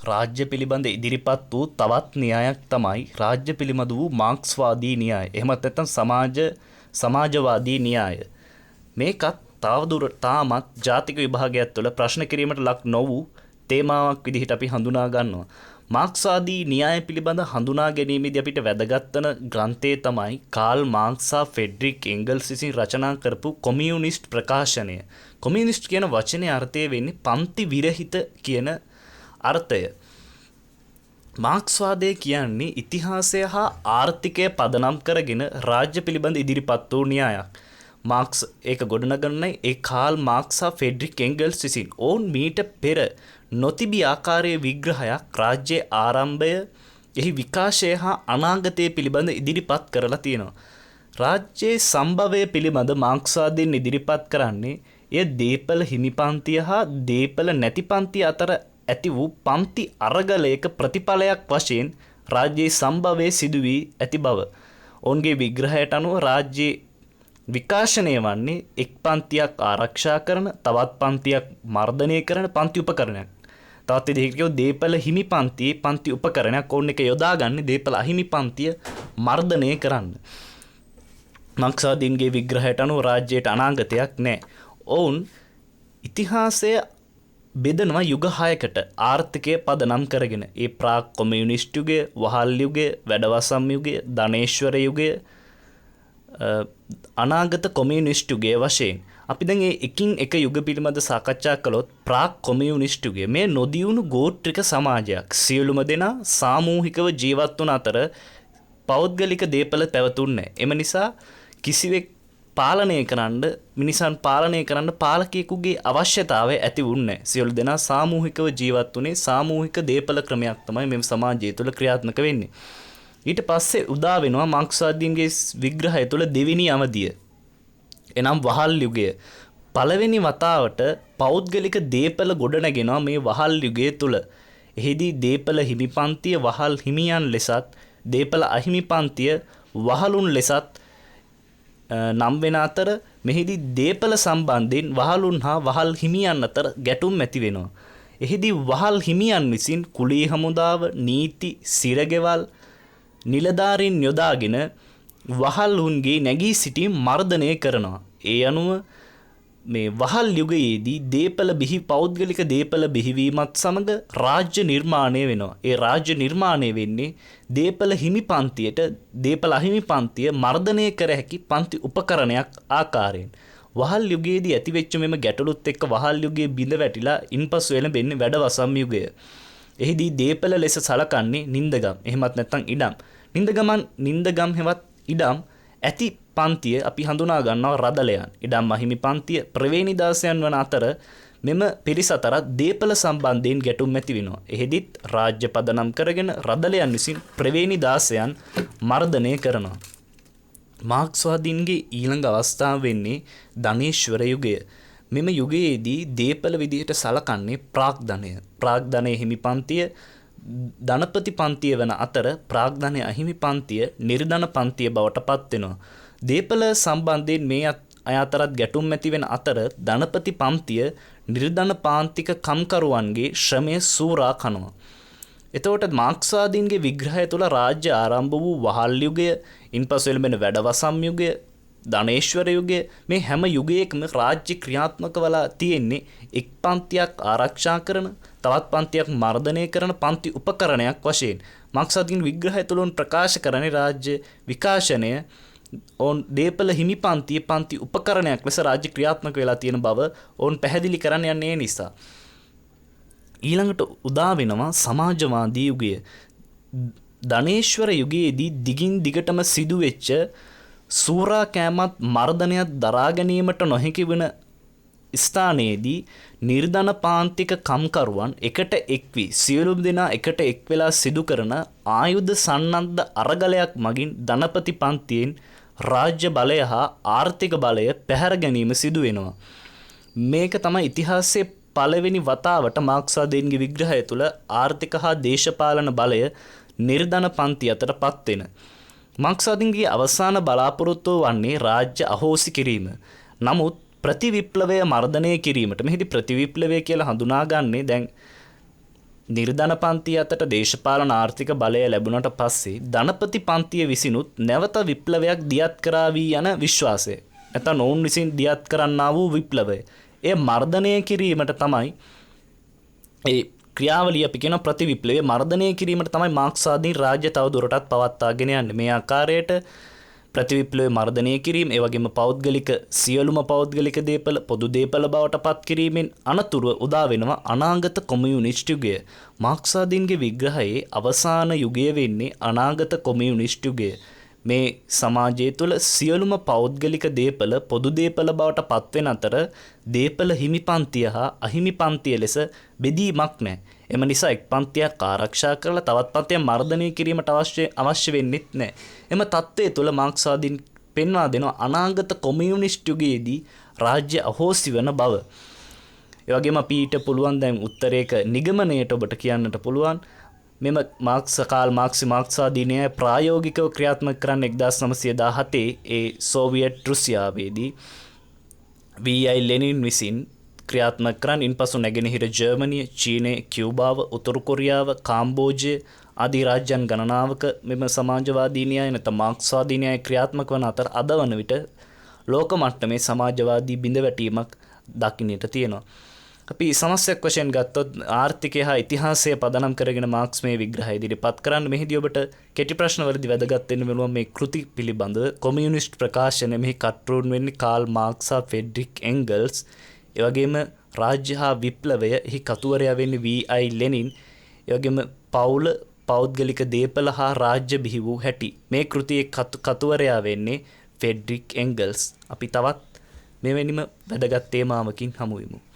රාජ්‍ය පිළිබඳ ඉදිරිපත් වූ තවත් න්‍යායක් තමයි රාජ්‍ය පිළිබඳ වූ මාක්ස්වාදී න්‍යාය. එහෙමත් නැත්නම් සමාජවාදී න්‍යාය. මේකත් තාමත් ජාතික විභාගයක් තුළ ප්‍රශ්න කිරීමට ලක් නොවූ තේමාවක් විදිහට අපි හඳුනා ගන්නවා. මාක්ස්වාදී න්‍යාය පිළිබඳ හඳුනා ගැනීමේදී අපිට වැදගත් වන ග්‍රන්ථය තමයි කාල් මාක්ස් සහ ෆ්‍රෙඩරික් එන්ගල්ස් විසින් රචනා කරපු කොමියුනිස්ට් ප්‍රකාශනය. කොමියුනිස්ට් කියන වචනේ අර්ථය වෙන්නේ පන්ති විරහිත කියන අර්ථය. මාක්ස්වාදය කියන්නේ ඉතිහාසය හා ආර්ථිකය පදනම් කරගෙන රාජ්‍ය පිළිබඳ ඉදිරිපත් වූ න්‍යායක්. මාක්ස් ඒක ගොඩනගන්නේ ඒ කාල් මාක්ස් සහ ෆ්‍රෙඩරික් එන්ගල්ස් විසින්. ඔවුන් මීට පෙර නොතිබී ආකාරයේ විග්‍රහයක් රාජ්‍යයේ ආරම්භය, එහි විකාශය හා අනාගතය පිළිබඳ ඉදිරිපත් කරලා තියෙනවා. රාජ්‍යයේ සම්භවය පිළිබඳ මාක්ස්වාදීන් ඉදිරිපත් කරන්නේ එය දීපල හිමිපන්තිය හා දීපල නැති පන්තිය අතර ඇති වූ පන්ති අරගලයක ප්‍රතිඵලයක් වශයෙන් රාජ්‍යයේ සම්භවය සිදු වී ඇති බව. ඔවුන්ගේ විග්‍රහයට අනුව රාජ්‍යයේ විකාශනය වන්නේ එක් පන්තියක් ආරක්ෂා කරන, තවත් පන්තියක් මර්ධනය කරන පන්ති උපකරණයක්. තවත් විදිහකට කියොත් දීපල හිමි පන්තියේ පන්ති උපකරණයක් ඕන එක යොදාගන්නේ දීපල අහිමි පන්තිය මර්ධනය කරන්න. මාක්ස්වාදීන්ගේ විග්‍රහයට අනුව රාජ්‍යයට අනාගතයක් නැහැ. ඔවුන් ඉතිහාසය බෙදනවා යුග 6කට ආර්ථිකය පදනම් කරගෙන. ඒ ප්‍රාග් කොමියුනිස්ට් යුගය, වහල් යුගය, වැඩවසම් යුගය, ධනේශ්වර යුගය, අනාගත කොමියුනිස්ට් යුගය වශයෙන්. අපි දැන් මේ එකින් එක යුග පිළිබඳ සාකච්ඡා කළොත් ප්‍රාග් කොමියුනිස්ට් යුගය මේ නොදියුණු ගෝත්‍රික සමාජයක්. සියලුම දෙනා සාමූහිකව ජීවත් වුණ අතර පෞද්ගලික දේපල පැවතුන්නේ. එම නිසා කිසිවෙක් මිනිසන් පාලනය කරන්න පාලකයෙකුගේ අවශ්‍යතාවය ඇති වුණේ. සියලු දෙනා සාමූහිකව ජීවත් වුණේ සාමූහික දේපල ක්‍රමයක් තමයි මේ සමාජය තුළ ක්‍රියාත්මක වෙන්නේ. ඊට පස්සේ උදා වෙනවා මාක්ස්වාදීන්ගේ විග්‍රහය තුළ දෙවෙනි අවධිය. එනම් වහල් යුගය. පළවෙනි වතාවට පෞද්ගලික දේපල ගොඩනගෙනවා මේ වහල් යුගය තුළ. එහිදී දේපල හිමිපන්තිය වහල් හිමියන් ලෙසත්, දේපල අහිමි පන්තිය වහලුන් ලෙසත් නම් වෙන අතර මෙහිදී දේපල සම්බන්ධයෙන් වහලුන් හා වහල් හිමියන් අතර ගැටුම් ඇති වෙනවා. එහිදී වහල් හිමියන් විසින් කුලී හමුදාව, නීති, සිරගෙවල්, නිලධාරීන් යොදාගෙන වහල්ුන්ගේ නැගී සිටීම් මර්ධනය කරනවා. ඒ අනුව මේ වහල් යුගයේදී පෞද්ගලික දේපල බිහිවීමත් සමග රාජ්‍ය නිර්මාණය වෙනවා. ඒ රාජ්‍ය නිර්මාණය වෙන්නේ දේපල හිමි පන්තියට දේපල අහිමි පන්තිය මර්ධනය කර හැකි පන්ති උපකරණයක් ආකාරයෙන්. වහල් යුගයේදී ඇතිවෙච්ච මෙම ගැටලුත් එක්ක වහල් යුගයේ බිඳ වැටිලා ඉන්පසු එළඹෙන්නේ වැඩවසම් යුගය. එහිදී දේපල ලෙස සලකන්නේ නින්දගම්. එහෙමත් නැත්නම් ඉඩම්. නින්දගම් හෙවත් ඉඩම් ඇති පන්තිය අපි හඳුනා ගන්නවා රදලයන්. ඉඩම් අහිමි පන්තිය ප්‍රවේණිදාසයන් වන අතර මෙම පිරිස අතරත් දේපල සම්බන්ධයෙන් ගැටුම් ඇති වෙනවා. එහිදීත් රාජ්‍ය පදනම් කරගෙන රදලයන් විසින් ප්‍රවේණිදාසයන් මර්ධනය කරනවා. මාක්ස්වාදීන්ගේ ඊළඟ අවස්ථාව වෙන්නේ ධනේශ්වර යුගය. මෙම යුගයේදී දේපල විදිහට සලකන්නේ ප්‍රාග්ධනය. ප්‍රාග්ධනය හිමි පන්තිය ධනපති පන්තිය වන අතර ප්‍රාග්ධනය අහිමි පන්තිය නිර්ධන පන්තිය බවට පත් වෙනවා. දේපල සම්බන්ධයෙන් මේ අය අතරත් ගැටුම් ඇති වෙන අතර ධනපති පන්තිය නිර්ධන පාන්තික කම්කරුවන්ගේ ශ්‍රමය සූරා කනවා. එතකොට මාක්ස්වාදීන්ගේ විග්‍රහය තුළ රාජ්‍ය ආරම්භ වූ වහල් යුගය, ඉන්පසු එළඹෙන වැඩවසම් යුගය, ධනේශ්වර යුගය, මේ හැම යුගයකම රාජ්‍ය ක්‍රියාත්මක වෙලා තියෙන්නේ එක් පන්තියක් ආරක්ෂා කරන, තවත් පන්තියක් මර්ධනය කරන පන්ති උපකරණයක් වශයෙන්. මාක්ස්වාදීන් විග්‍රහය තුළ ප්‍රකාශ කරන්නේ රාජ්‍ය විකාශනය දේපල හිමි පන්තිය පන්ති උපකරණයක් ලෙස රාජ්‍ය ක්‍රියාත්මක වෙලා තියෙන බව ඔවුන් පැහැදිලි කරන්න යන්නේ නිසා. ඊළඟට උදා වෙනවා සමාජවාදී යුගය. ධනේශ්වර යුගයේදී දිගින් දිගටම සිදුවෙච්ච සූරා කෑමත් මර්ධනයක් දරා ගැනීමට නොහැකි වන ස්ථානයේදී නිර්ධන පාන්තික කම්කරුවන් එකට එක්වී සියලුම දෙනා එකට එක් වෙලා සිදු කරන ආයුධ සන්නද්ධ අරගලයක් මගින් ධනපති පන්තියෙන් රාජ්‍ය බලය හා ආර්ථික බලය පැහැර ගැනීම සිදු වෙනවා. මේක තමයි ඉතිහාසයේ පළවෙනි වතාවට මාක්ස්වාදීන්ගේ විග්‍රහය තුළ ආර්ථික හා දේශපාලන බලය නිර්ධන පන්ති අතර පත් වෙන. මාක්ස්වාදීන්ගේ අවසාන බලාපොරොත්තුව වන්නේ රාජ්‍ය අහෝසි කිරීම. නමුත් ප්‍රතිවිප්ලවය මර්ධනය කිරීමට මෙහිදී ප්‍රතිවිප්ලවය කියලා හඳුනාගන්නේ දැන් නිර්ධන පන්තිය අතට දේශපාලන ආර්ථික බලය ලැබුණට පස්සේ ධනපති පන්තිය විසිනුත් නැවත විප්ලවයක් දියත් කරා වී යන විශ්වාසය. නැත්නම් ඔවුන් විසින් දියත් කරන්නා වූ විප්ලවය. එය මර්ධනය කිරීමට තමයි ඒ ක්‍රියාවලිය අපි කියන ප්‍රතිවිප්ලවය මර්ධනය කිරීමට තමයි මාක්ස්වාදීන් රාජ්‍ය තවදුරටත් පවත්වාගෙන යන්නේ. මේ ආකාරයට ප්‍රතිවිප්ලවය මර්ධනය කිරීම, ඒ වගේම පෞද්ගලික සියලුම පෞද්ගලික දේපල පොදු දේපල බවට පත් කිරීමෙන් අනතුරුව උදා වෙනවා අනාගත කොමියුනිස්ට් යුගය. මාක්ස්වාදීන්ගේ විග්‍රහයේ අවසාන යුගය වෙන්නේ අනාගත කොමියුනිස්ට් යුගය. මේ සමාජය තුළ සියලුම පෞද්ගලික දේපල පොදු දේපල බවට පත්වෙන අතර දේපල හිමි පන්තිය හා අහිමි පන්තිය ලෙස බෙදීමක් නැහැ. එම නිසා එක් පන්තියක් ආරක්ෂා කරලා තවත් පන්තියක් මර්ධනය කිරීමට අවශ්‍ය වෙන්නේත් නැහැ. එම தත්ත්වය තුළ මාක්ස්වාදීන් පෙන්වා දෙනවා අනාගත කොමියුනිස්ට් යුගයේදී රාජ්‍ය අහෝසි වන බව. ඒ වගේම අපිට පුළුවන් දැන් උත්තරයක නිගමනයට ඔබට කියන්නට පුළුවන් මෙම මාක්ස්වාදීනය ප්‍රායෝගිකව ක්‍රියාත්මක කරන්න 1917 ඒ සෝවියට් රුසියාවේදී V.I. ලෙනින් විසින් ක්‍රියාත්මක කරන් ඉන්පසු නැගෙනහිර ජර්මනිය, චීනය, කියුබාව, උතුරු කොරියාව, කාම්බෝජය ආදී රාජ්‍යයන් ගණනාවක මෙම සමාජවාදී න්‍යාය නැත්නම් මාක්ස්වාදී න්‍යාය ක්‍රියාත්මක වන අතර අද වන විට ලෝක මට්ටමේ සමාජවාදී බිඳවැටීමක් දකින්නට තියෙනවා. අපි සමස්තයක් වශයෙන් ගත්තොත් ආර්ථිකය හා ඉතිහාසය පදනම් කරගෙන මාක්ස් මේ විග්‍රහය ඉදිරිපත් කරන්න. මෙහිදී ඔබට කෙටි ප්‍රශ්නවලදී වැදගත් වෙන්න වෙනවා මේ කෘති පිළිබඳව. කොමියුනිස්ට් ප්‍රකාශනය මෙහි කට්ටුන් වෙන්නේ කාල් මාක්ස් හා ෆ්‍රෙඩරික් එන්ගල්ස්. ඒ වගේම රාජ්‍ය හා විප්ලවය එහි කතුවරයා වෙන්නේ V.I. ලෙනින්. ඒ වගේම පවුල පෞද්ගලික දේපල හා රාජ්‍ය බිහි වූ හැටි. මේ කෘතියේ කතුවරයා වෙන්නේ ෆ්‍රෙඩරික් එන්ගල්ස්. අපි තවත් මෙවැනිම වැදගත් තේමාවකින් හමු වෙමු.